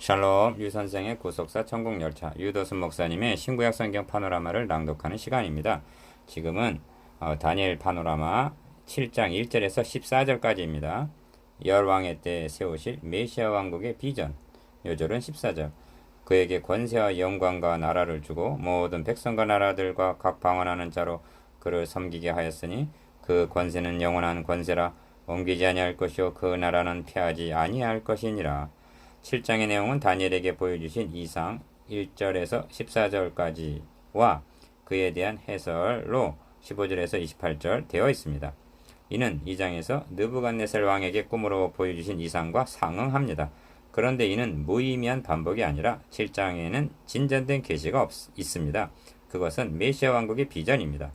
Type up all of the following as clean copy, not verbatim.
샬롬, 유 선생의 구속사 천국열차, 유도순 목사님의 신구약 성경 파노라마를 낭독하는 시간입니다. 지금은 다니엘 파노라마 7장 1절에서 14절까지입니다. 열왕의 때 세우실 메시아 왕국의 비전. 요절은 14절. 그에게 권세와 영광과 나라를 주고 모든 백성과 나라들과 각 방언하는 자로 그를 섬기게 하였으니 그 권세는 영원한 권세라. 옮기지 아니할 것이요 그 나라는 패하지 아니할 것이니라. 7장의 내용은 다니엘에게 보여주신 이상 1절에서 14절까지와 그에 대한 해설로 15절에서 28절 되어 있습니다. 이는 2장에서 느부갓네살 왕에게 꿈으로 보여주신 이상과 상응합니다. 그런데 이는 무의미한 반복이 아니라 7장에는 진전된 계시가 있습니다. 그것은 메시아 왕국의 비전입니다.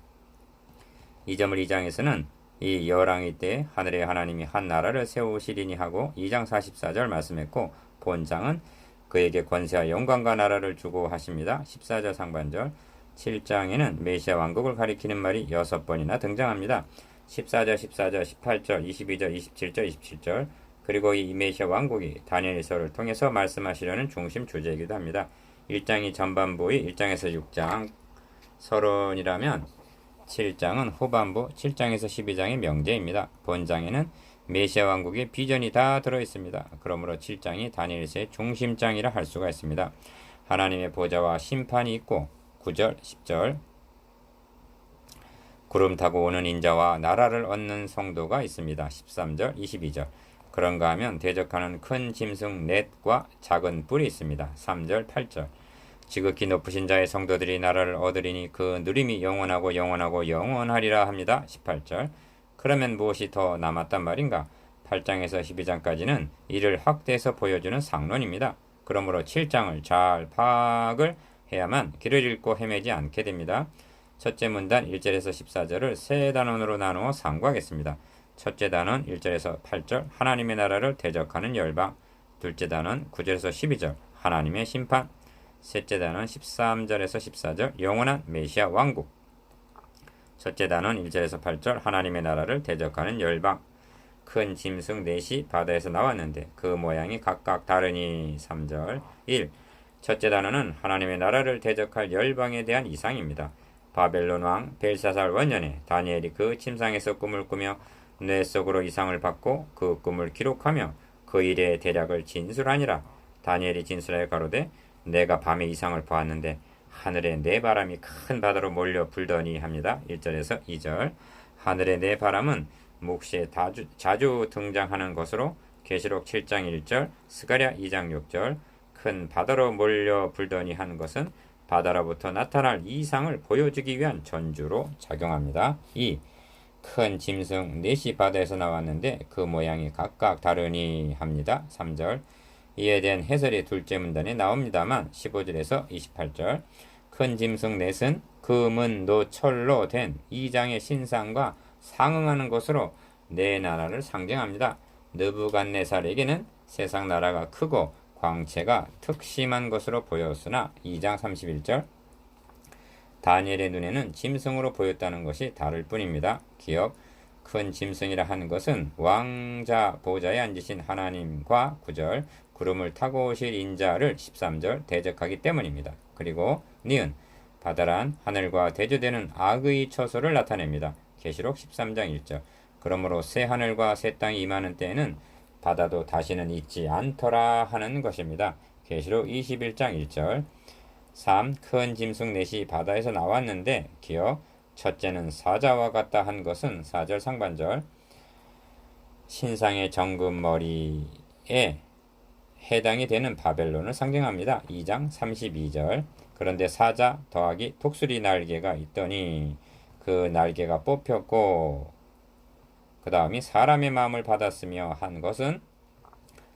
이 점을 2장에서는 이 열왕의 때 하늘의 하나님이 한 나라를 세우시리니 하고 2장 44절 말씀했고, 본장은 그에게 권세와 영광과 나라를 주고 하십니다. 14절 상반절. 7장에는 메시아 왕국을 가리키는 말이 6번이나 등장합니다. 14절, 14절, 18절, 22절, 27절, 27절. 그리고 이 메시아 왕국이 다니엘서를 통해서 말씀하시려는 중심 주제이기도 합니다. 1장이 전반부의 1장에서 6장 서론이라면 7장은 후반부 7장에서 12장의 명제입니다. 본장에는 메시아 왕국의 비전이 다 들어있습니다. 그러므로 7장이 다니엘서의 중심장이라 할 수가 있습니다. 하나님의 보좌와 심판이 있고 9절, 10절 구름 타고 오는 인자와 나라를 얻는 성도가 있습니다. 13절, 22절 그런가 하면 대적하는 큰 짐승 넷과 작은 뿔이 있습니다. 3절, 8절 지극히 높으신 자의 성도들이 나라를 얻으리니 그 누림이 영원하고 영원하고 영원하리라 합니다. 18절 그러면 무엇이 더 남았단 말인가? 8장에서 12장까지는 이를 확대해서 보여주는 상론입니다. 그러므로 7장을 잘 파악을 해야만 길을 잃고 헤매지 않게 됩니다. 첫째 문단 1절에서 14절을 세 단원으로 나누어 상고하겠습니다. 첫째 단원 1절에서 8절 하나님의 나라를 대적하는 열방, 둘째 단원 9절에서 12절 하나님의 심판, 셋째 단원 13절에서 14절 영원한 메시아 왕국, 첫째 단원 1절에서 8절 하나님의 나라를 대적하는 열방, 큰 짐승 넷이 바다에서 나왔는데 그 모양이 각각 다르니 3절 1. 첫째 단원은 하나님의 나라를 대적할 열방에 대한 이상입니다. 바벨론 왕 벨사살 원년에 다니엘이 그 침상에서 꿈을 꾸며 뇌 속으로 이상을 받고 그 꿈을 기록하며 그 일의 대략을 진술하니라. 다니엘이 진술하여 가로되 내가 밤에 이상을 보았는데 하늘에 네 바람이 큰 바다로 몰려 불더니 합니다. 1절에서 2절 하늘의 네 바람은 묵시에 자주 등장하는 것으로 계시록 7장 1절, 스가랴 2장 6절 큰 바다로 몰려 불더니 하는 것은 바다로부터 나타날 이상을 보여주기 위한 전주로 작용합니다. 2. 큰 짐승 넷이 바다에서 나왔는데 그 모양이 각각 다르니 합니다. 3절 이에 대한 해설이 둘째 문단에 나옵니다만 15절에서 28절 큰 짐승 넷은 금은 노 철로 된 2장의 신상과 상응하는 것으로 네 나라를 상징합니다. 느부갓네살에게는 세상 나라가 크고 광채가 특심한 것으로 보였으나 2장 31절 다니엘의 눈에는 짐승으로 보였다는 것이 다를 뿐입니다. 기억 큰 짐승이라 하는 것은 왕자 보좌에 앉으신 하나님과 9절 구름을 타고 오실 인자를 13절 대적하기 때문입니다. 그리고 니은 바다란 하늘과 대조되는 악의 처소를 나타냅니다. 계시록 13장 1절 그러므로 새 하늘과 새 땅이 임하는 때에는 바다도 다시는 있지 않더라 하는 것입니다. 계시록 21장 1절 3. 큰 짐승 넷이 바다에서 나왔는데 기억 첫째는 사자와 같다 한 것은 4절 상반절 신상의 정금머리에 해당이 되는 바벨론을 상징합니다. 2장 32절 그런데 사자 더하기 독수리 날개가 있더니 그 날개가 뽑혔고 그 다음이 사람의 마음을 받았으며 한 것은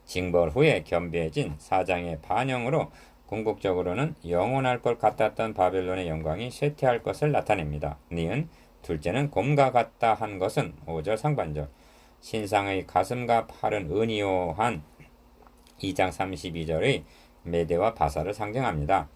징벌 후에 겸비해진 사장의 반영으로 궁극적으로는 영원할 것 같았던 바벨론의 영광이 쇠퇴할 것을 나타냅니다. 니은 둘째는 곰과 같다 한 것은 5절 상반절 신상의 가슴과 팔은 은이요 한 2장 32절의 메대와 바사를 상징합니다.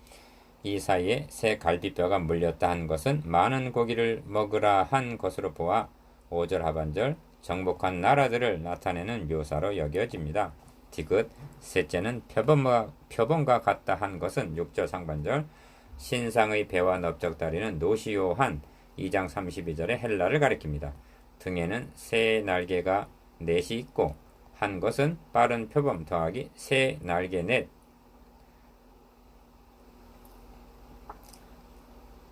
이 사이에 새 갈비뼈가 물렸다 한 것은 많은 고기를 먹으라 한 것으로 보아 5절 하반절 정복한 나라들을 나타내는 묘사로 여겨집니다. 디귿. 셋째는 표범과 같다 한 것은 6절 상반절 신상의 배와 넓적다리는 노시오한 2장 32절의 헬라를 가리킵니다. 등에는 새 날개가 넷이 있고 한 것은 빠른 표범 더하기 새 날개 넷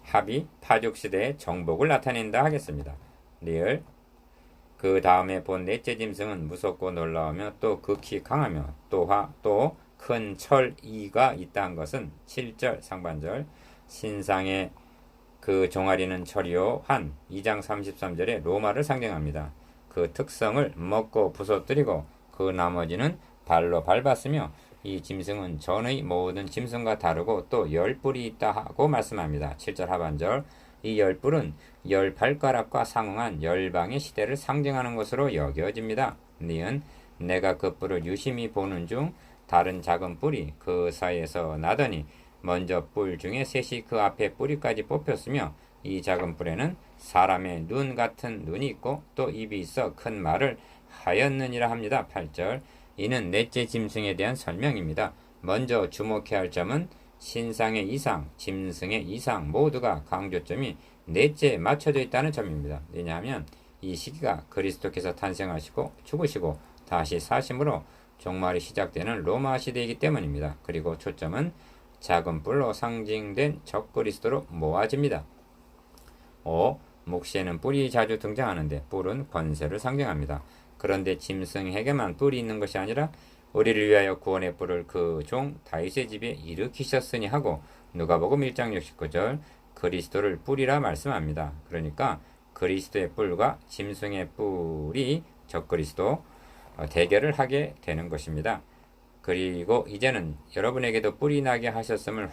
합이 파죽시대의 정복을 나타낸다 하겠습니다. 리을. 그 다음에 본 넷째 짐승은 무섭고 놀라우며 또 극히 강하며 또 큰 철이가 있다는 것은 7절 상반절 신상의 그 종아리는 철이요 한 2장 33절의 로마를 상징합니다. 그 특성을 먹고 부서뜨리고 그 나머지는 발로 밟았으며 이 짐승은 전의 모든 짐승과 다르고 또 10뿔이 있다 하고 말씀합니다. 7절 하반절 이 10뿔은 10발가락과 상응한 열방의 시대를 상징하는 것으로 여겨집니다. 니은 내가 그 뿔을 유심히 보는 중 다른 작은 뿔이 그 사이에서 나더니 먼저 뿔 중에 셋이 그 앞에 뿌리까지 뽑혔으며 이 작은 뿔에는 사람의 눈 같은 눈이 있고 또 입이 있어 큰 말을 하였느니라 합니다. 8절 이는 넷째 짐승에 대한 설명입니다. 먼저 주목해야 할 점은 신상의 이상, 짐승의 이상 모두가 강조점이 넷째에 맞춰져 있다는 점입니다. 왜냐하면 이 시기가 그리스도께서 탄생하시고 죽으시고 다시 사심으로 종말이 시작되는 로마 시대이기 때문입니다. 그리고 초점은 작은 뿔로 상징된 적그리스도로 모아집니다. 5. 묵시에는 뿔이 자주 등장하는데 뿔은 권세를 상징합니다. 그런데 짐승에게만 뿔이 있는 것이 아니라 우리를 위하여 구원의 뿔을 그 종 다윗의 집에 일으키셨으니 하고 누가복음 1장 69절 그리스도를 뿔이라 말씀합니다. 그러니까 그리스도의 뿔과 짐승의 뿔이 적그리스도 대결을 하게 되는 것입니다. 그리고 이제는 여러분에게도 뿔이 나게 하셨음을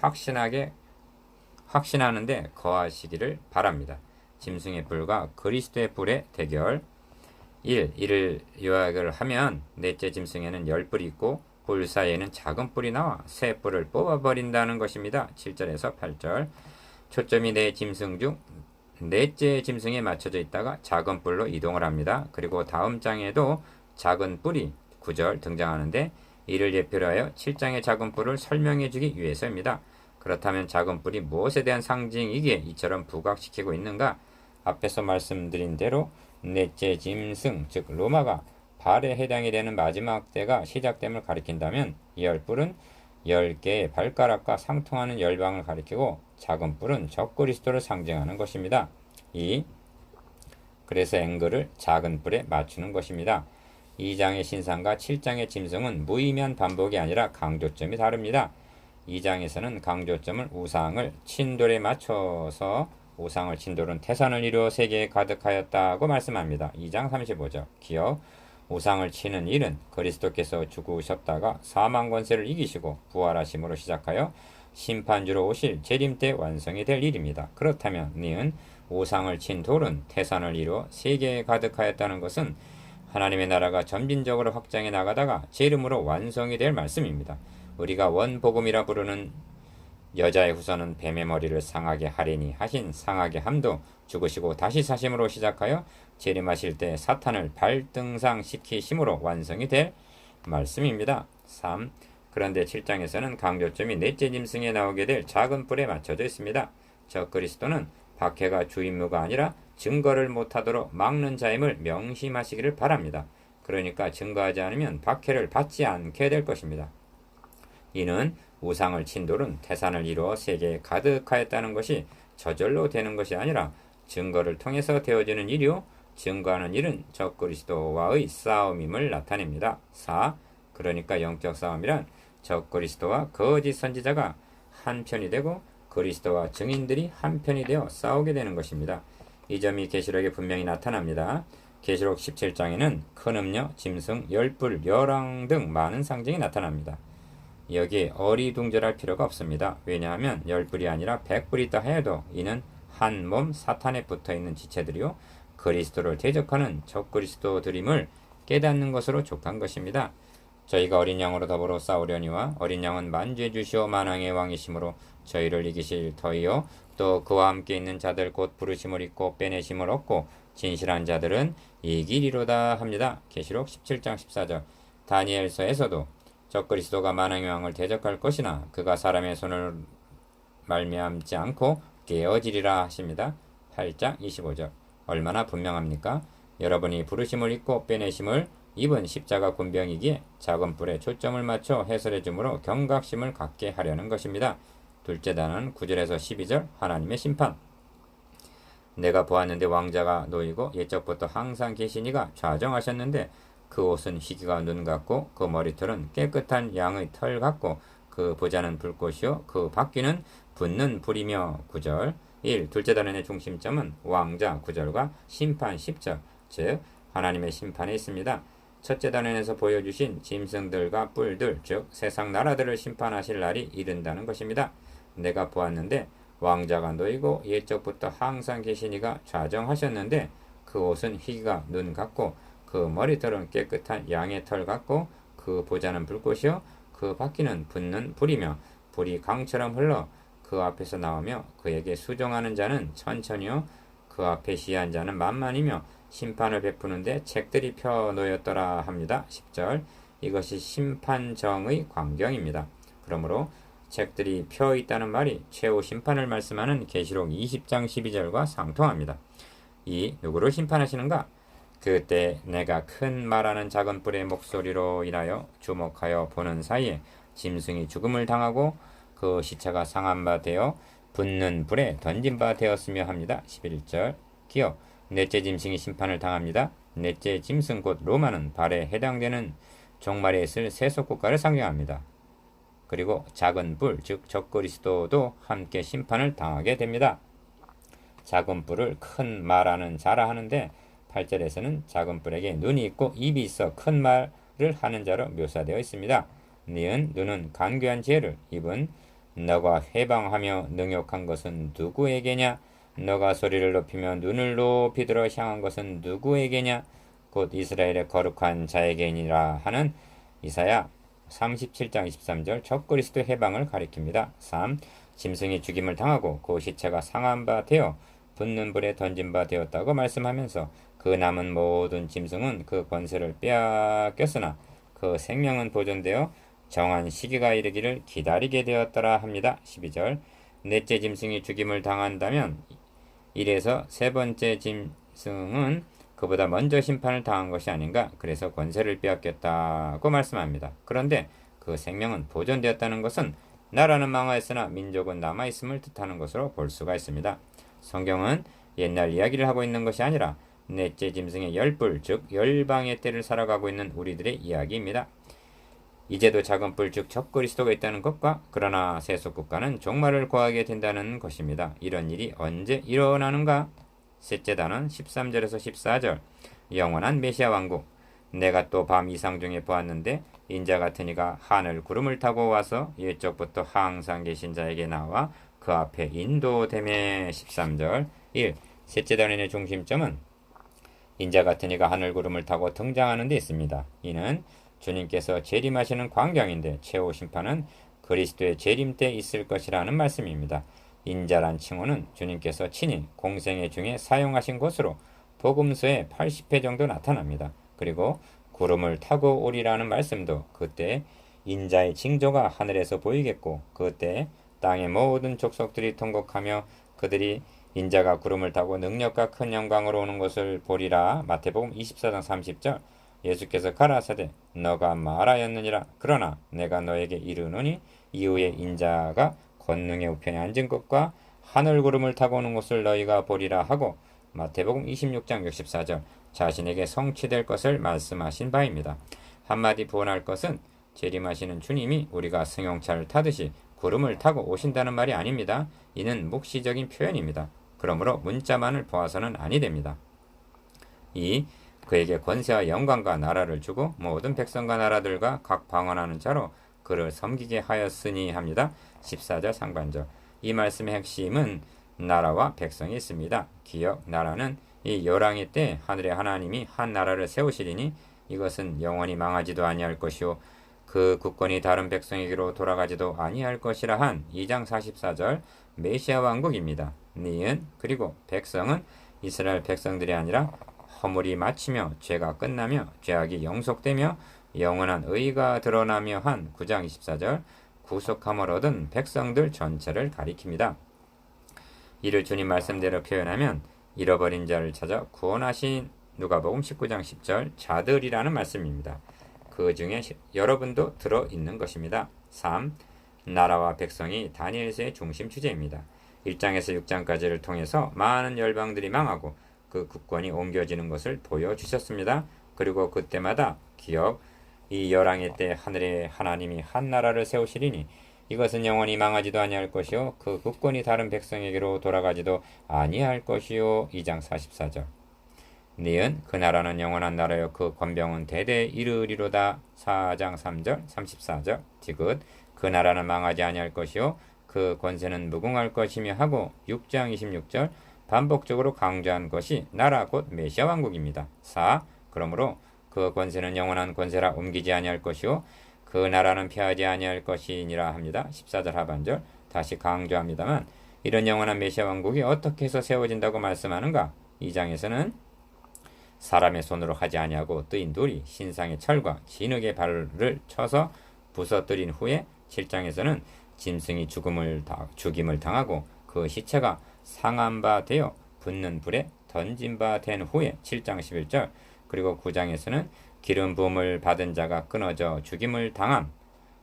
확신하는데 거하시기를 바랍니다. 짐승의 뿔과 그리스도의 뿔의 대결. 1. 이를 요약을 하면 넷째 짐승에는 10뿔이 있고 뿔 사이에는 작은 뿔이 나와 새 뿔을 뽑아버린다는 것입니다. 7절에서 8절 초점이 네 짐승 중 넷째 짐승에 맞춰져 있다가 작은 뿔로 이동을 합니다. 그리고 다음 장에도 작은 뿔이 9절 등장하는데 이를 예표로 하여 7장의 작은 뿔을 설명해 주기 위해서입니다. 그렇다면 작은 뿔이 무엇에 대한 상징이기에 이처럼 부각시키고 있는가? 앞에서 말씀드린 대로 넷째 짐승 즉 로마가 발에 해당이 되는 마지막 때가 시작됨을 가리킨다면 이 10뿔은 10개의 발가락과 상통하는 열방을 가리키고 작은 뿔은 적그리스도를 상징하는 것입니다. 2. 그래서 앵글을 작은 뿔에 맞추는 것입니다. 2장의 신상과 7장의 짐승은 무의미한 반복이 아니라 강조점이 다릅니다. 2장에서는 강조점을 우상을 친돌에 맞춰서 우상을 친돌은 태산을 이루어 세계에 가득하였다고 말씀합니다. 2장 35절 기억 우상을 치는 일은 그리스도께서 죽으셨다가 사망 권세를 이기시고 부활하심으로 시작하여 심판주로 오실 재림 때 완성이 될 일입니다. 그렇다면 니은 우상을 친 돌은 태산을 이루어 세계에 가득하였다는 것은 하나님의 나라가 점진적으로 확장해 나가다가 제 이름으로 완성이 될 말씀입니다. 우리가 원복음이라 부르는 여자의 후손은 뱀의 머리를 상하게 하리니 하신 상하게 함도 죽으시고 다시 사심으로 시작하여 재림하실 때 사탄을 발등상시키심으로 완성이 될 말씀입니다. 3. 그런데 7장에서는 강조점이 넷째 짐승에 나오게 될 작은 뿔에 맞춰져 있습니다. 적그리스도는 박해가 주임무가 아니라 증거를 못하도록 막는 자임을 명심하시기를 바랍니다. 그러니까 증거하지 않으면 박해를 받지 않게 될 것입니다. 이는 우상을 친 돌은 태산을 이루어 세계에 가득하였다는 것이 저절로 되는 것이 아니라 증거를 통해서 되어지는 일이요 증거하는 일은 적그리스도와의 싸움임을 나타냅니다. 4. 그러니까 영적 싸움이란 적그리스도와 거짓 선지자가 한편이 되고 그리스도와 증인들이 한편이 되어 싸우게 되는 것입니다. 이 점이 계시록에 분명히 나타납니다. 계시록 17장에는 큰 음녀, 짐승, 열불, 열왕 등 많은 상징이 나타납니다. 여기에 어리둥절할 필요가 없습니다. 왜냐하면 10뿔이 아니라 100뿔이 있다 해도 이는 한 몸 사탄에 붙어있는 지체들이요 그리스도를 대적하는 적그리스도들임을 깨닫는 것으로 족한 것입니다. 저희가 어린 양으로 더불어 싸우려니와 어린 양은 만주해 주시오 만왕의 왕이시므로 저희를 이기실 터이요 또 그와 함께 있는 자들 곧 부르심을 입고 빼내심을 얻고 진실한 자들은 이기리로다 합니다. 계시록 17장 14절 다니엘서에서도 적그리스도가 만왕의 왕을 대적할 것이나 그가 사람의 손을 말미암지 않고 깨어지리라 하십니다. 8장 25절. 얼마나 분명합니까? 여러분이 부르심을 입고 빼내심을 입은 십자가 군병이기에 작은 뿔에 초점을 맞춰 해설해 주므로 경각심을 갖게 하려는 것입니다. 둘째 단은 9절에서 12절 하나님의 심판. 내가 보았는데 왕자가 놓이고 옛적부터 항상 계시니가 좌정하셨는데 그 옷은 희기가 눈 같고 그 머리털은 깨끗한 양의 털 같고 그 보좌는 불꽃이요 그 바퀴는 붙는 불이며 9절. 1. 둘째 단원의 중심점은 왕자 9절과 심판 10절, 즉 하나님의 심판에 있습니다. 첫째 단원에서 보여주신 짐승들과 뿔들, 즉 세상 나라들을 심판하실 날이 이른다는 것입니다. 내가 보았는데 왕자가 놓이고 옛적부터 항상 계시니가 좌정하셨는데 그 옷은 희기가 눈 같고 그 머리털은 깨끗한 양의 털 같고 그 보좌는 불꽃이요 그 바퀴는 붙는 불이며 불이 강처럼 흘러 그 앞에서 나오며 그에게 수종하는 자는 천천히요 그 앞에 시한 자는 만만이며 심판을 베푸는데 책들이 펴 놓였더라 합니다. 10절. 이것이 심판정의 광경입니다. 그러므로 책들이 펴 있다는 말이 최후 심판을 말씀하는 계시록 20장 12절과 상통합니다. 이 누구를 심판하시는가? 그때 내가 큰 말하는 작은 뿔의 목소리로 인하여 주목하여 보는 사이에 짐승이 죽음을 당하고 그 시체가 상한 바 되어 붙는 불에 던진 바 되었으며 합니다. 11절. 기억. 넷째 짐승이 심판을 당합니다. 넷째 짐승 곧 로마는 발에 해당되는 종말에 있을 세속국가를 상징합니다. 그리고 작은 뿔, 즉 적그리스도도 함께 심판을 당하게 됩니다. 작은 뿔을 큰 말하는 자라 하는데 8절에서는 작은 뿔에게 눈이 있고 입이 있어 큰 말을 하는 자로 묘사되어 있습니다. 니은 눈은 간교한 지혜를, 입은 너가 해방하며 능욕한 것은 누구에게냐? 너가 소리를 높이며 눈을 높이 들어 향한 것은 누구에게냐? 곧 이스라엘의 거룩한 자에게니라 하는 이사야 37장 23절 적그리스도 해방을 가리킵니다. 3. 짐승이 죽임을 당하고 그 시체가 상한 바 되어 붙는 불에 던진 바 되었다고 말씀하면서 그 남은 모든 짐승은 그 권세를 빼앗겼으나 그 생명은 보존되어 정한 시기가 이르기를 기다리게 되었더라 합니다. 12절. 넷째 짐승이 죽임을 당한다면 이래서 세 번째 짐승은 그보다 먼저 심판을 당한 것이 아닌가? 그래서 권세를 빼앗겼다고 말씀합니다. 그런데 그 생명은 보존되었다는 것은 나라는 망하였으나 민족은 남아있음을 뜻하는 것으로 볼 수가 있습니다. 성경은 옛날 이야기를 하고 있는 것이 아니라 넷째 짐승의 열불, 즉 열방의 때를 살아가고 있는 우리들의 이야기입니다. 이제도 작은 뿔, 즉 적그리스도가 있다는 것과 그러나 세속국가는 종말을 고하게 된다는 것입니다. 이런 일이 언제 일어나는가? 셋째 단원 13절에서 14절 영원한 메시아 왕국. 내가 또 밤 이상 중에 보았는데 인자 같은 이가 하늘 구름을 타고 와서 옛적부터 항상 계신 자에게 나와 그 앞에 인도되매. 13절 1. 셋째 단원의 중심점은 인자 같은 이가 하늘 구름을 타고 등장하는 데 있습니다. 이는 주님께서 재림하시는 광경인데 최후 심판은 그리스도의 재림 때 있을 것이라는 말씀입니다. 인자란 칭호는 주님께서 친히 공생애 중에 사용하신 것으로 복음서에 80회 정도 나타납니다. 그리고 구름을 타고 오리라는 말씀도 그때 인자의 징조가 하늘에서 보이겠고 그때 땅의 모든 족속들이 통곡하며 그들이 인자가 구름을 타고 능력과 큰 영광으로 오는 것을 보리라. 마태복음 24장 30절. 예수께서 가라사대 너가 말하였느니라. 그러나 내가 너에게 이르노니 이후에 인자가 권능의 우편에 앉은 것과 하늘 구름을 타고 오는 것을 너희가 보리라 하고 마태복음 26장 64절 자신에게 성취될 것을 말씀하신 바입니다. 한마디 부언할 것은 재림하시는 주님이 우리가 승용차를 타듯이 구름을 타고 오신다는 말이 아닙니다. 이는 묵시적인 표현입니다. 그러므로 문자만을 보아서는 아니 됩니다. 2. 그에게 권세와 영광과 나라를 주고 모든 백성과 나라들과 각 방언하는 자로 그를 섬기게 하였으니 합니다. 14절 상반절. 이 말씀의 핵심은 나라와 백성이 있습니다. 기억, 나라는 이 열왕의 때 하늘의 하나님이 한 나라를 세우시리니 이것은 영원히 망하지도 아니할 것이요 그 국권이 다른 백성에게로 돌아가지도 아니할 것이라 한 2장 44절 메시아 왕국입니다. 니은 그리고 백성은 이스라엘 백성들이 아니라 허물이 마치며 죄가 끝나며 죄악이 영속되며 영원한 의가 드러나며 한 9장 24절 구속함을 얻은 백성들 전체를 가리킵니다. 이를 주님 말씀대로 표현하면 잃어버린 자를 찾아 구원하신 누가복음 19장 10절 자들이라는 말씀입니다. 그 중에 여러분도 들어있는 것입니다. 3. 나라와 백성이 다니엘서의 중심 주제입니다. 1장에서 6장까지를 통해서 많은 열방들이 망하고 그 국권이 옮겨지는 것을 보여주셨습니다. 그리고 그때마다 이 열왕의 때 하늘의 하나님이 한 나라를 세우시리니 이것은 영원히 망하지도 아니할 것이요 그 국권이 다른 백성에게로 돌아가지도 아니할 것이요. 2장 44절. 니은 그 나라는 영원한 나라요 그 권병은 대대 이르리로다. 4장 3절 34절. 지긋 그 나라는 망하지 아니할 것이요 그 권세는 무궁할 것이며 하고 6장 26절 반복적으로 강조한 것이 나라 곧 메시아 왕국입니다. 4. 그러므로 그 권세는 영원한 권세라 옮기지 아니할 것이요 그 나라는 피하지 아니할 것이니라 합니다. 14절 하반절 다시 강조합니다만 이런 영원한 메시아 왕국이 어떻게 해서 세워진다고 말씀하는가? 2장에서는 사람의 손으로 하지 아니하고 뜨인 돌이 신상의 철과 진흙의 발을 쳐서 부서뜨린 후에 7장에서는 짐승이 죽임을 당하고 그 시체가 상한 바 되어 붙는 불에 던진 바 된 후에 7장 11절 그리고 9장에서는 기름 부음을 받은 자가 끊어져 죽임을 당함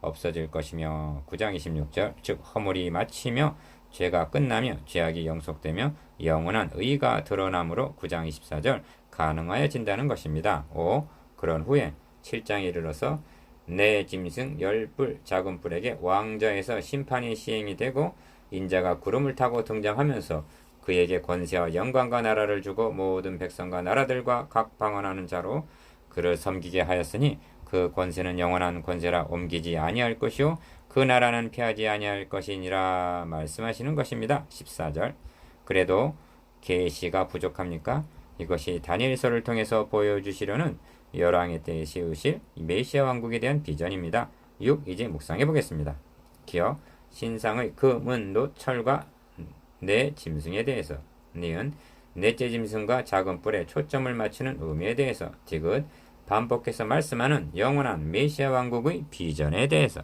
없어질 것이며 9장 26절 즉 허물이 마치며 죄가 끝나며 죄악이 영속되며 영원한 의가 드러남으로 9장 24절 가능하여진다는 것입니다. 5. 그런 후에 7장에 이르러서 내 짐승 열뿔 작은 뿔에게 왕좌에서 심판이 시행이 되고 인자가 구름을 타고 등장하면서 그에게 권세와 영광과 나라를 주고 모든 백성과 나라들과 각 방언하는 자로 그를 섬기게 하였으니 그 권세는 영원한 권세라 옮기지 아니할 것이요 그 나라는 피하지 아니할 것이니라 말씀하시는 것입니다. 14절. 그래도 계시가 부족합니까? 이것이 다니엘서를 통해서 보여주시려는 열왕의 때에 세우실 메시아 왕국에 대한 비전입니다. 6. 이제 묵상해 보겠습니다. 기억 신상의 금은 놋 철과 내 짐승에 대해서 니은 넷째 짐승과 작은 뿔에 초점을 맞추는 의미에 대해서 디귿 반복해서 말씀하는 영원한 메시아 왕국의 비전에 대해서